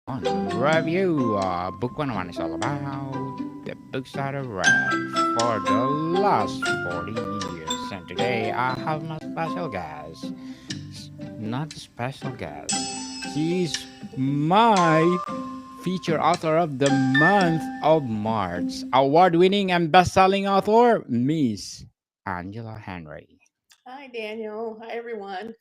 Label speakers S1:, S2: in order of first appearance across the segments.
S1: on review. Book 101 is all about the books that I've read for the last 40 years. And today I have my special guest. Not a special guest. She's my feature author of the month of March. Award winning and best selling author, Miss Angela Henry.
S2: Hi, Daniel. Hi, everyone.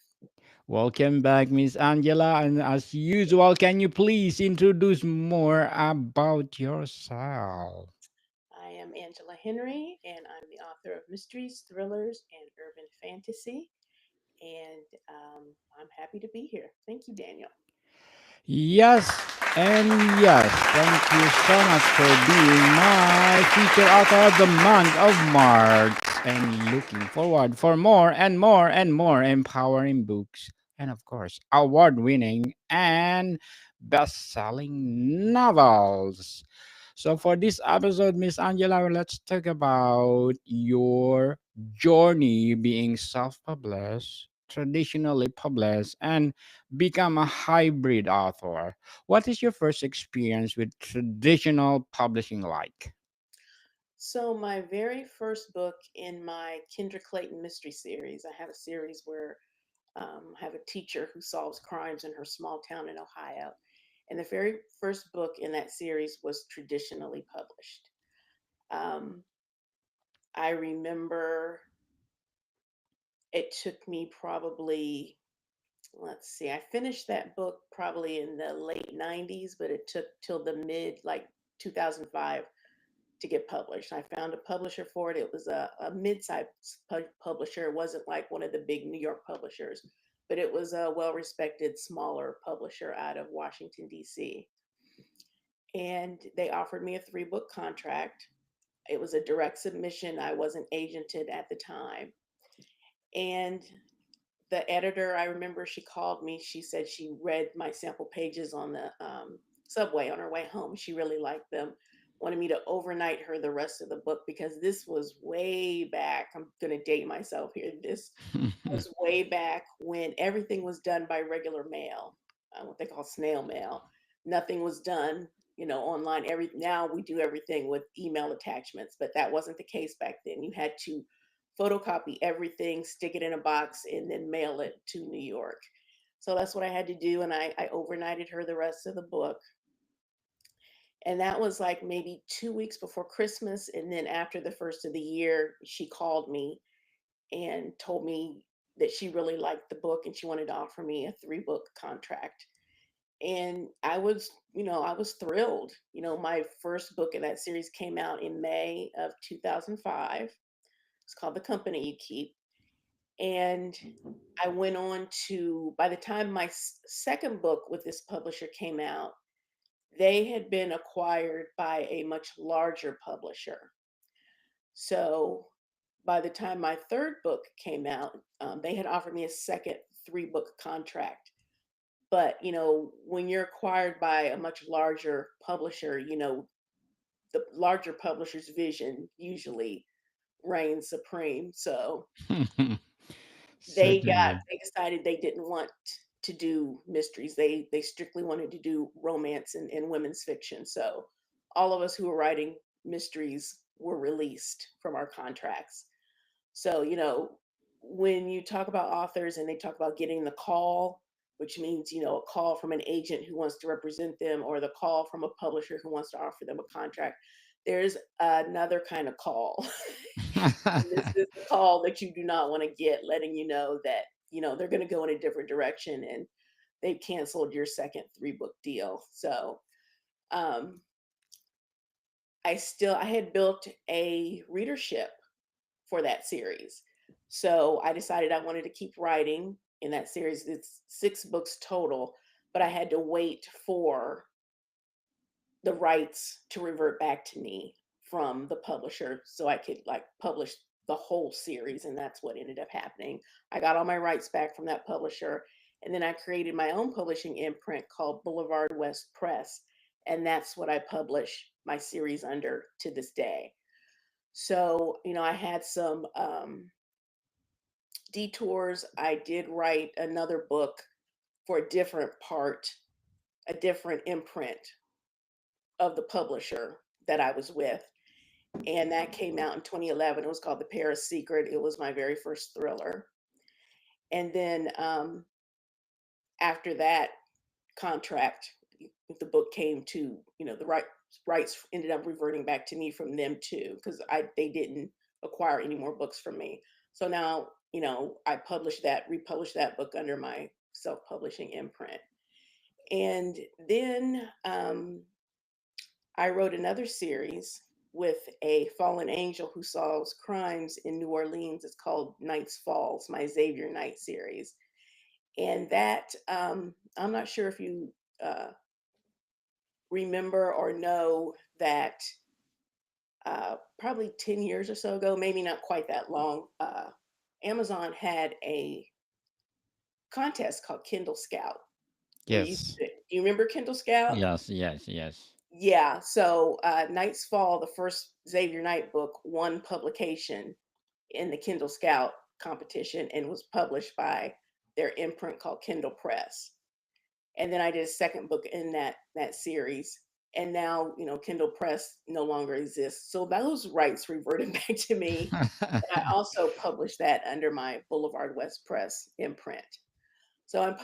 S1: Welcome back, Miss Angela. And as usual, can you please introduce more about yourself?
S2: I am Angela Henry, and I'm the author of mysteries, thrillers, and urban fantasy. And I'm happy to be here. Thank you, Daniel.
S1: Yes, and yes, thank you so much for being my feature author of the month of March. And looking forward for more and more and more empowering books. And of course, award winning and best selling novels. So for this episode, Miss Angela, let's talk about your journey being self-published, traditionally published, and become a hybrid author. What is your first experience with traditional publishing like?
S2: So, my very first book in my Kendra Clayton mystery series, I have a series where I have a teacher who solves crimes in her small town in Ohio. And the very first book in that series was traditionally published. Um, I remember it took me probably, let's see, I finished that book probably in the late 90s, but it took till the mid, like 2005 to get published. I found a publisher for it. It was a mid-sized publisher. It wasn't like one of the big New York publishers, but it was a well-respected, smaller publisher out of Washington, D.C. And they offered me a three-book contract. It was a direct submission. I wasn't agented at the time. And the editor, I remember she called me. She said she read my sample pages on the subway on her way home. She really liked them. Wanted me to overnight her the rest of the book because this was way back. I'm going to date myself here. This was way back when everything was done by regular mail, what they call snail mail. Nothing was done, online. Every now we do everything with email attachments, but that wasn't the case back then. You had to photocopy everything, stick it in a box, and then mail it to New York. So that's what I had to do, and I overnighted her the rest of the book. And that was like maybe 2 weeks before Christmas. And then after the first of the year, she called me and told me that she really liked the book and she wanted to offer me a three-book contract. And I was thrilled. My first book in that series came out in May of 2005. It's called The Company You Keep. And I went on to, by the time my second book with this publisher came out, they had been acquired by a much larger publisher. So by the time my third book came out, they had offered me a second three-book contract. But, when you're acquired by a much larger publisher, the larger publisher's vision usually reigns supreme. So
S1: Certainly.
S2: they decided they didn't want to do mysteries. They strictly wanted to do romance and women's fiction. So all of us who were writing mysteries were released from our contracts. So, when you talk about authors and they talk about getting the call, which means, a call from an agent who wants to represent them or the call from a publisher who wants to offer them a contract, there's another kind of call. And this is the call that you do not want to get, letting you know that, they're going to go in a different direction and they've canceled your second three-book deal. So, um, I had built a readership for that series. So I decided I wanted to keep writing in that series. It's 6 books total, but I had to wait for the rights to revert back to me from the publisher so I could like publish the whole series. And that's what ended up happening. I got all my rights back from that publisher. And then I created my own publishing imprint called Boulevard West Press. And that's what I publish my series under to this day. So, I had some detours. I did write another book for a different part a different imprint of the publisher that I was with. And that came out in 2011. It was called The Paris Secret. It was my very first thriller. And then after that contract, the book came to, the rights ended up reverting back to me from them too, because they didn't acquire any more books from me. So now, I republished that book under my self-publishing imprint. And then I wrote another series with a fallen angel who solves crimes in New Orleans. It's called Night's Falls, my Xavier Knight series. And that, I'm not sure if you remember or know that probably 10 years or so ago, maybe not quite that long, Amazon had a contest called Kindle Scout, where
S1: Yes.
S2: do you remember Kindle Scout?
S1: Yes, yes, yes.
S2: Yeah, so Night's Fall, the first Xavier Knight book, won publication in the Kindle Scout competition and was published by their imprint called Kindle Press. And then I did a second book in that series. And now, Kindle Press no longer exists. So those rights reverted back to me. And I also published that under my Boulevard West Press imprint. So I'm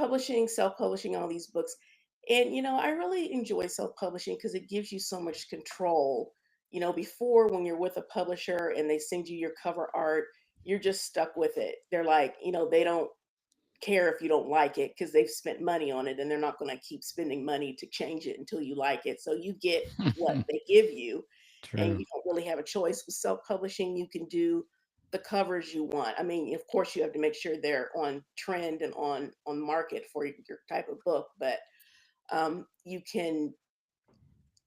S2: self-publishing all these books. And, I really enjoy self-publishing because it gives you so much control. Before, when you're with a publisher and they send you your cover art, you're just stuck with it. They're like, they don't care if you don't like it because they've spent money on it and they're not going to keep spending money to change it until you like it. So you get what they give you and
S1: True.
S2: you don't really have a choice. With self-publishing, you can do the covers you want. I mean, of course you have to make sure they're on trend and on market for your type of book, but you can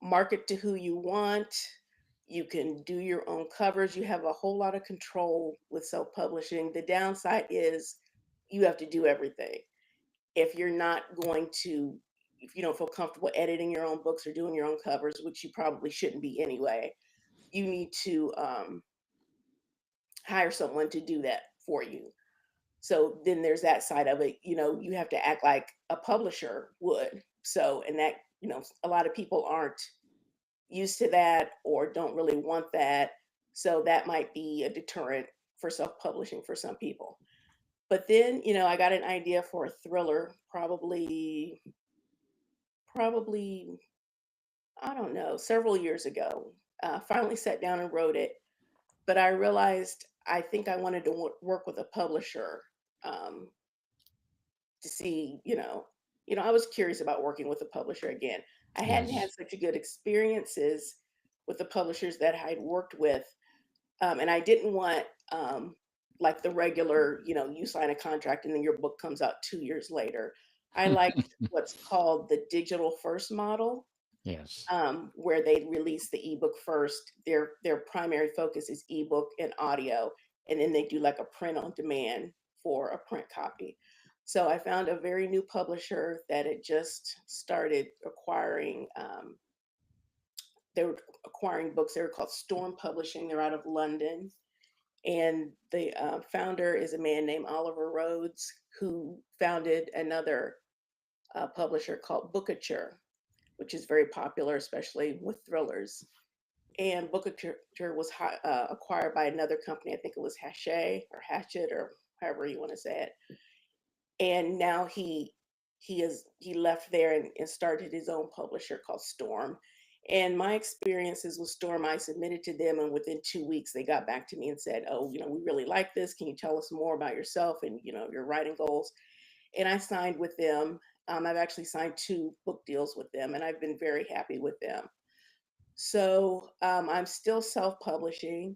S2: market to who you want. You can do your own covers. You have a whole lot of control with self-publishing. The downside is you have to do everything. If you're not going to, if you don't feel comfortable editing your own books or doing your own covers, which you probably shouldn't be anyway, you need to hire someone to do that for you. So then there's that side of it. You have to act like a publisher would. So, and that, a lot of people aren't used to that or don't really want that. So that might be a deterrent for self publishing for some people. But then, I got an idea for a thriller probably, I don't know, several years ago. Finally sat down and wrote it, but I realized I think I wanted to work with a publisher um, to see, I was curious about working with a publisher again. I hadn't had
S1: Yes.
S2: such a good experiences with the publishers that I'd worked with, and I didn't want like the regular, you sign a contract and then your book comes out 2 years later. I liked what's called the digital first model,
S1: Yes.
S2: where they release the ebook first. Their primary focus is ebook and audio, and then they do like a print on demand for a print copy. So I found a very new publisher that had just started acquiring. They were acquiring books. They were called Storm Publishing. They're out of London, and the founder is a man named Oliver Rhodes, who founded another publisher called Bookature, which is very popular, especially with thrillers. And Bookature was acquired by another company. I think it was Hachette or Hatchet or however you want to say it. And now he left there and started his own publisher called Storm. And my experiences with Storm, I submitted to them, and within 2 weeks they got back to me and said, "Oh, we really like this. Can you tell us more about yourself and your writing goals?" And I signed with them. I've actually signed two book deals with them, and I've been very happy with them. So I'm still self-publishing,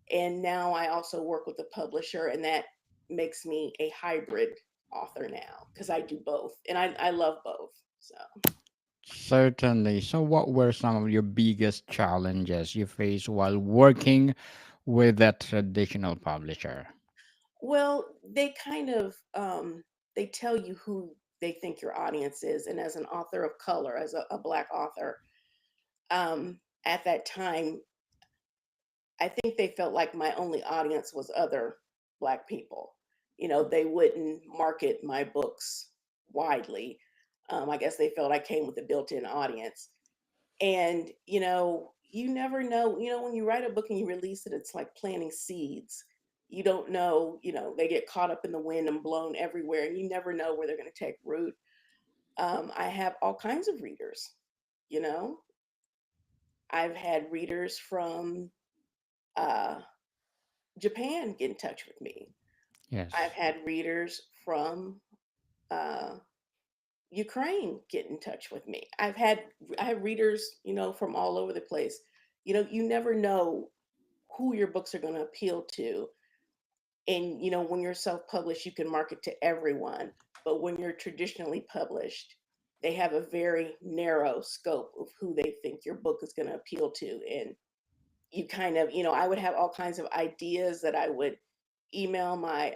S2: and now I also work with a publisher, and that makes me a hybrid author now because I do both, and I love both. So,
S1: Certainly. So, what were some of your biggest challenges you faced while working with a traditional publisher?
S2: well, they kind of they tell you who they think your audience is, and as an author of color, as a Black author, at that time, I think they felt like my only audience was other Black people. They wouldn't market my books widely. I guess they felt I came with a built-in audience. And, you never know, when you write a book and you release it, it's like planting seeds. You don't know, they get caught up in the wind and blown everywhere, and you never know where they're going to take root. I have all kinds of readers, you know. I've had readers from uh, Japan get in touch with me. I've
S1: Yes.
S2: had readers from uh, Ukraine get in touch with me. I have readers, from all over the place. You never know who your books are going to appeal to. And when you're self-published, you can market to everyone. But when you're traditionally published, they have a very narrow scope of who they think your book is going to appeal to. And you kind of, I would have all kinds of ideas that I would email my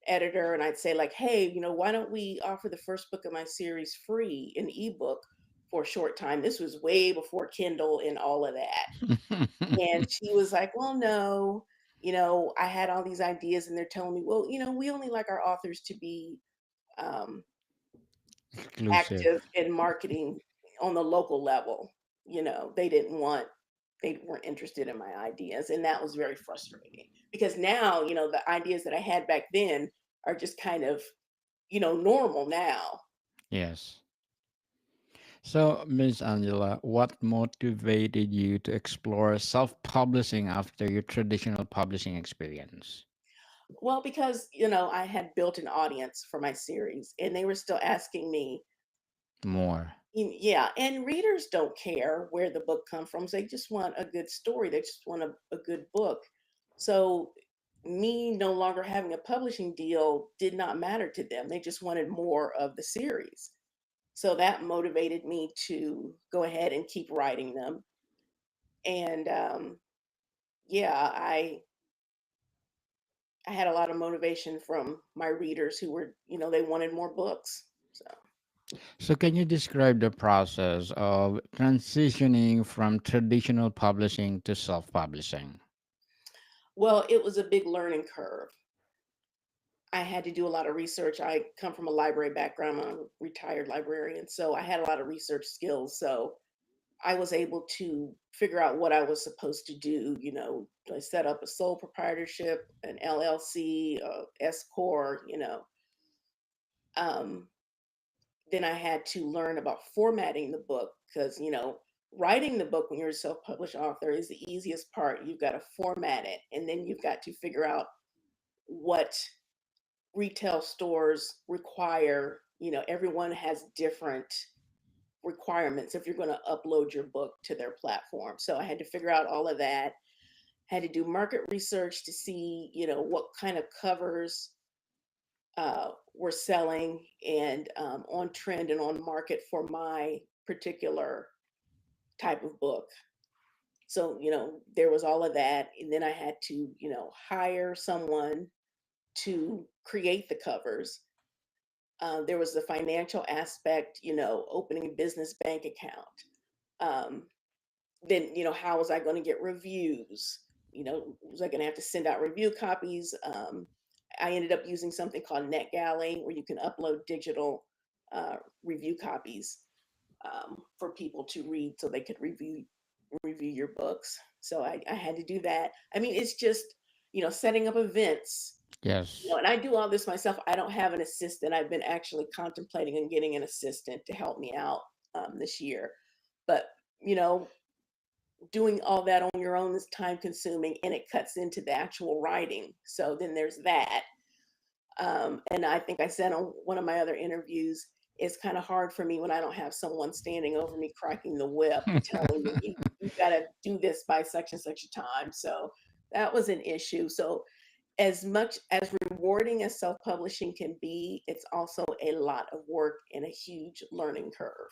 S2: editor, and I'd say like, hey, why don't we offer the first book of my series free in ebook for a short time? This was way before Kindle and all of that. And she was like, well, no, I had all these ideas, and they're telling me, well, we only like our authors to be um,
S1: Exclusive.
S2: active in marketing on the local level. They didn't want, they weren't interested in my ideas. And that was very frustrating because now, the ideas that I had back then are just kind of, normal now.
S1: Yes. So, Miss Angela, what motivated you to explore self-publishing after your traditional publishing experience?
S2: Well, because, I had built an audience for my series and they were still asking me.
S1: More.
S2: Yeah, and readers don't care where the book comes from. They just want a good story. They just want a good book. So me no longer having a publishing deal did not matter to them. They just wanted more of the series. So that motivated me to go ahead and keep writing them. And yeah, I had a lot of motivation from my readers who were, they wanted more books. So.
S1: So, can you describe the process of transitioning from traditional publishing to self-publishing?
S2: Well, it was a big learning curve. I had to do a lot of research. I come from a library background. I'm a retired librarian, so I had a lot of research skills. So I was able to figure out what I was supposed to do. I set up a sole proprietorship, an LLC, S corp. Um, then I had to learn about formatting the book because writing the book when you're a self-published author is the easiest part. You've got to format it, and then you've got to figure out what retail stores require. Everyone has different requirements if you're going to upload your book to their platform. So I had to figure out all of that. Had to do market research to see, what kind of covers were selling and on trend and on market for my particular type of book. So, there was all of that. And then I had to, hire someone to create the covers. There was the financial aspect, opening a business bank account. Um, then, how was I going to get reviews? Was I going to have to send out review copies? I ended up using something called NetGalley, where you can upload digital review copies for people to read, so they could review your books. So I had to do that. I mean, it's just setting up events.
S1: Yes.
S2: And I do all this myself. I don't have an assistant. I've been actually contemplating on getting an assistant to help me out this year. But, you know, doing all that on your own is time consuming and it cuts into the actual writing. So then there's that. And I think I said on one of my other interviews, it's kind of hard for me when I don't have someone standing over me cracking the whip and telling me you got to do this by such and such a time. So that was an issue. So as much as rewarding as self-publishing can be, it's also a lot of work and a huge learning curve.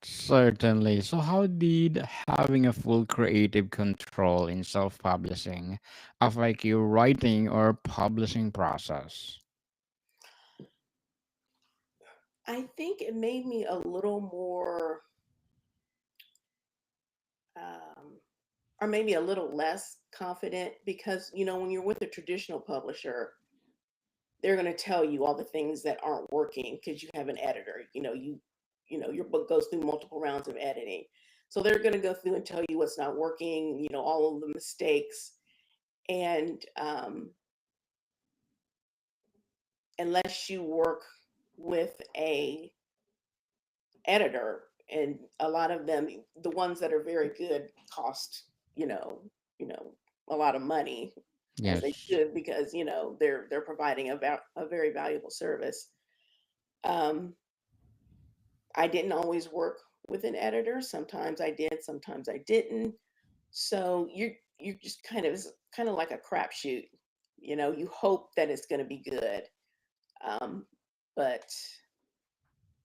S1: Certainly. So, how did having a full creative control in self publishing affect your writing or publishing process?
S2: I think it made me a little more, um, or maybe a little less confident because, when you're with a traditional publisher, they're going to tell you all the things that aren't working because you have an editor. Your book goes through multiple rounds of editing. So they're going to go through and tell you what's not working, all of the mistakes. And unless you work with a editor, and a lot of them, the ones that are very good, cost you know you know a lot of money, as they
S1: Yes.
S2: should, because they're providing a very valuable service. um, I didn't always work with an editor. Sometimes I did, sometimes I didn't. So you just kind of like a crapshoot. You hope that it's going to be good, um, but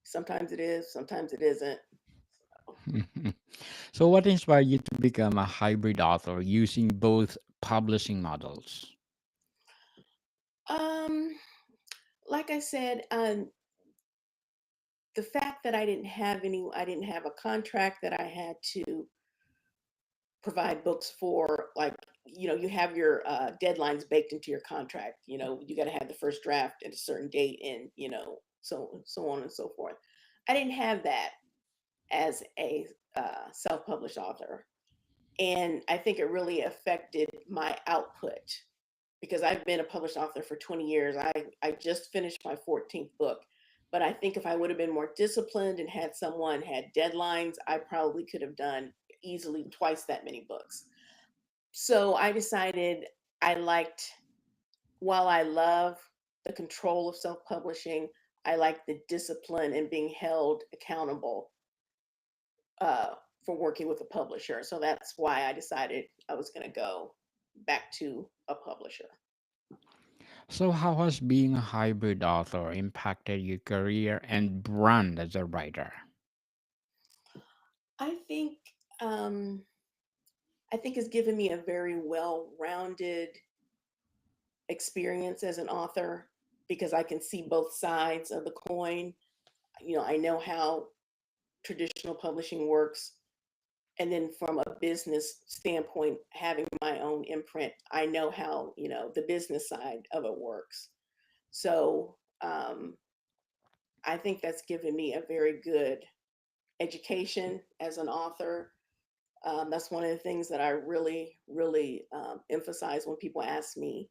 S2: sometimes it is, sometimes it isn't.
S1: So, what inspired you to become a hybrid author using both publishing models?
S2: Um, like I said, the fact that I didn't have a contract that I had to provide books for. Like, you have your deadlines baked into your contract. You got to have the first draft at a certain date, and so on and so forth. I didn't have that as a self-published author, and I think it really affected my output because I've been a published author for 20 years. I just finished my 14th book. But I think if I would have been more disciplined and had deadlines, I probably could have done easily twice that many books. So I decided I liked, while I love the control of self publishing, I like the discipline and being held accountable uh, for working with a publisher. So that's why I decided I was going to go back to a publisher.
S1: So, how has being a hybrid author impacted your career and brand as a writer?
S2: I think um, I think it's given me a very well-rounded experience as an author because I can see both sides of the coin. I know how traditional publishing works. And then from a business standpoint, having my own imprint, I know how, the business side of it works. So I think that's given me a very good education as an author. That's one of the things that I really, really emphasize when people ask me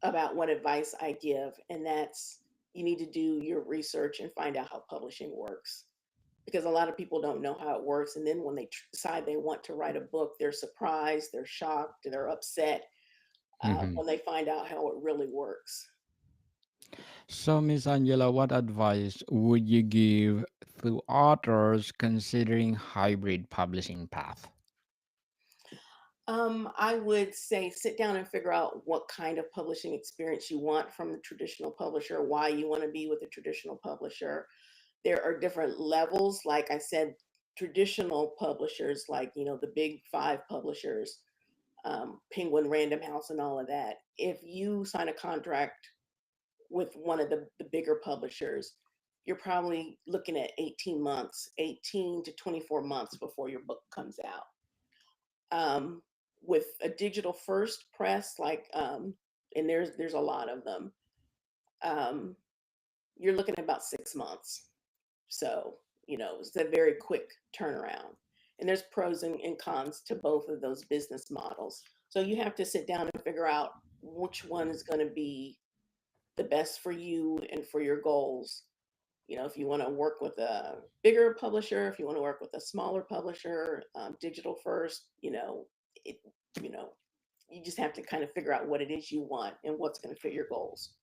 S2: about what advice I give. And that's, you need to do your research and find out how publishing works, because a lot of people don't know how it works. And then when they decide they want to write a book, they're surprised, they're shocked, they're upset
S1: Mhm.
S2: when they find out how it really works.
S1: So, Miss Angela, what advice would you give to authors considering hybrid publishing path?
S2: I would say sit down and figure out what kind of publishing experience you want from the traditional publisher, why you want to be with a traditional publisher. There are different levels. Like I said, traditional publishers, like, the big five publishers, Penguin, Random House, and all of that. If you sign a contract with one of the bigger publishers, you're probably looking at 18 months, 18 to 24 months before your book comes out. With a digital first press, and there's a lot of them, um, you're looking at about 6 months. So, it's a very quick turnaround. And there's pros and cons to both of those business models. So you have to sit down and figure out which one is going to be the best for you and for your goals. If you want to work with a bigger publisher, if you want to work with a smaller publisher, digital first, it, you know, you just have to kind of figure out what it is you want and what's going to fit your goals.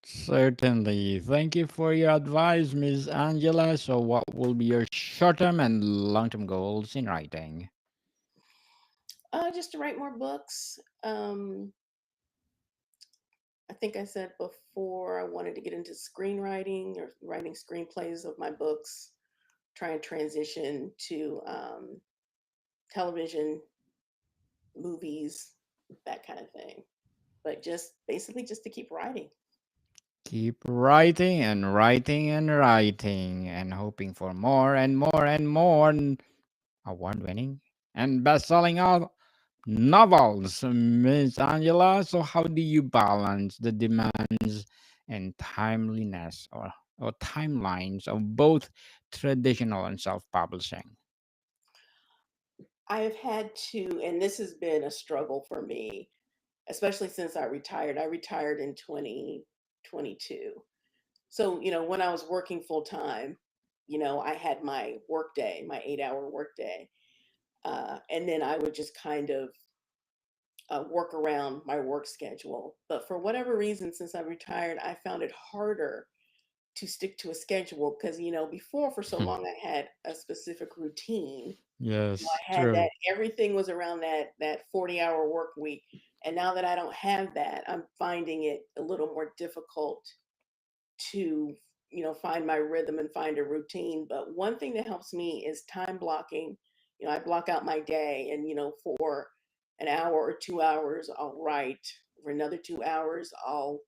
S1: Certainly. Thank you for your advice, Miss Angela. So, what will be your short term and long term goals in writing?
S2: Just to write more books. I think I said before I wanted to get into screenwriting or writing screenplays of my books, try and transition to television, movies, that kind of thing. But just basically just to keep writing.
S1: Keep writing and writing and writing and hoping for more and more and more award winning and best selling novels, Miss Angela. So, how do you balance the demands and timeliness or timelines of both traditional and self publishing?
S2: I have had to, and this has been a struggle for me, especially since I retired. I retired in 2022. So, when I was working full time, I had my work day, my 8-hour work day. And then I would just kind of work around my work schedule. But for whatever reason, since I retired, I found it harder to stick to a schedule because, before for so long I had a specific routine.
S1: Yes,
S2: I had
S1: true.
S2: that everything was around that 40-hour work week. And now that I don't have that, I'm finding it a little more difficult to find my rhythm and find a routine. But one thing that helps me is time blocking. I block out my day, and for an hour or 2 hours I'll write. For another 2 hours I'll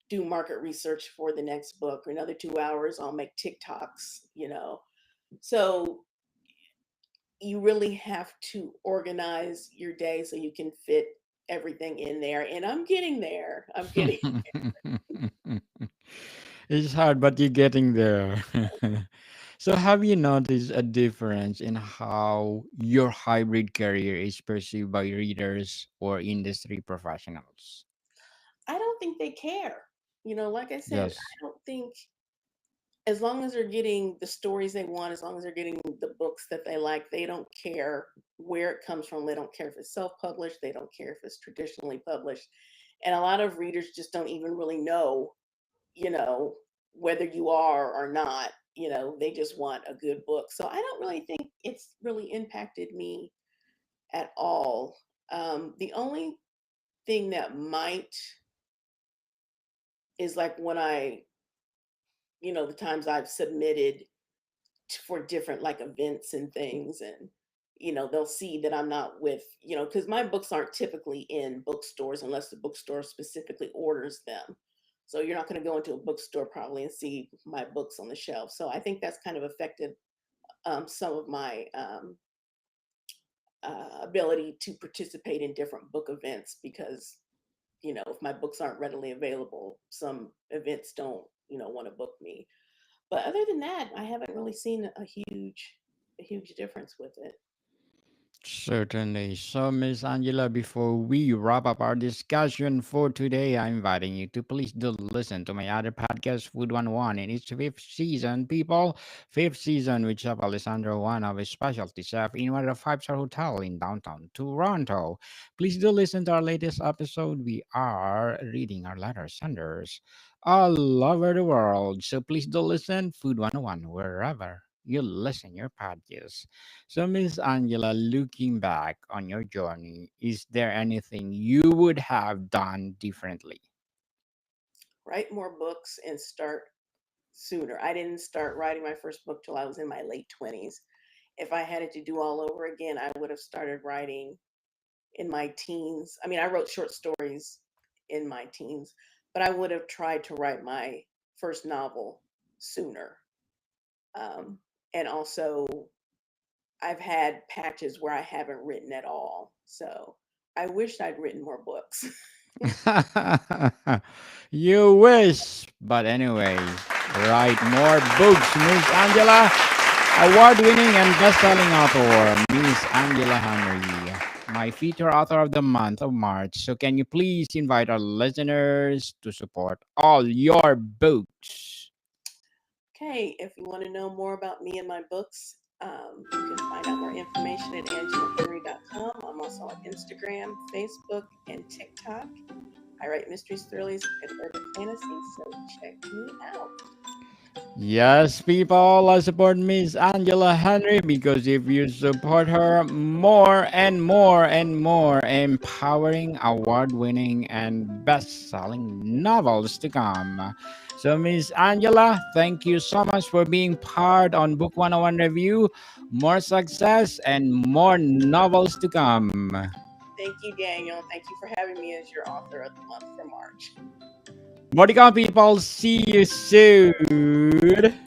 S2: do market research for the next book. For another 2 hours I'll make TikToks. So you really have to organize your day so you can fit everything in there, and I'm getting there. I'm getting
S1: It's hard, but you're getting there. So, have you noticed a difference in how your hybrid career is perceived by readers or industry professionals?
S2: I don't think they care. Like I said,
S1: Yes.
S2: I don't think, as long as they're getting the stories they want, as long as they're getting the books that they like, they don't care where it comes from. They don't care if it's self published, they don't care if it's traditionally published. And a lot of readers just don't even really know, you know, whether you are or not. They just want a good book. So I don't really think it's really impacted me at all. The only thing that might is like when the times I've submitted for different like events and things, and they'll see that I'm not with, because my books aren't typically in bookstores unless the bookstore specifically orders them. So you're not going to go into a bookstore probably and see my books on the shelf. So I think that's kind of affected some of my ability to participate in different book events, because if my books aren't readily available, some events don't want to book me. But other than that, I haven't really seen a huge difference with it.
S1: Certainly. So, Miss Angela, before we wrap up our discussion for today, I'm inviting you to please do listen to my other podcast, Food 101, in its fifth season, people. Fifth season, with Chef Alessandro, one of his specialty chef in one of the five-star hotel in downtown Toronto. Please do listen to our latest episode. We are reading our letter senders all over the world. So please do listen, Food 101, wherever you listen your podcast. So, Miss Angela, looking back on your journey, is there anything you would have done differently?
S2: Write more books and start sooner. I didn't start writing my first book till I was in my late 20s. If I had it to do all over again, I would have started writing in my teens. I mean, I wrote short stories in my teens, but I would have tried to write my first novel sooner. Um, and also, I've had patches where I haven't written at all. So I wished I'd written more books.
S1: You wish. But anyway, write more books, Miss Angela. Award winning and best selling author, Miss Angela Henry, my feature author of the month of March. So, can you please invite our listeners to support all your books?
S2: Okay, if you want to know more about me and my books, you can find out more information at angelahenry.com. I'm also on Instagram, Facebook, and TikTok. I write mysteries, thrillers, and urban fantasy, so check me out.
S1: Yes, people, support Miss Angela Henry because if you support her, more and more and more empowering, award winning, and best selling novels to come. So, Miss Angela, thank you so much for being part on Book 101 Review. More success and more novels to come.
S2: Thank you, Daniel. Thank you for having me as your author of the month for March.
S1: More to come, people. See you soon.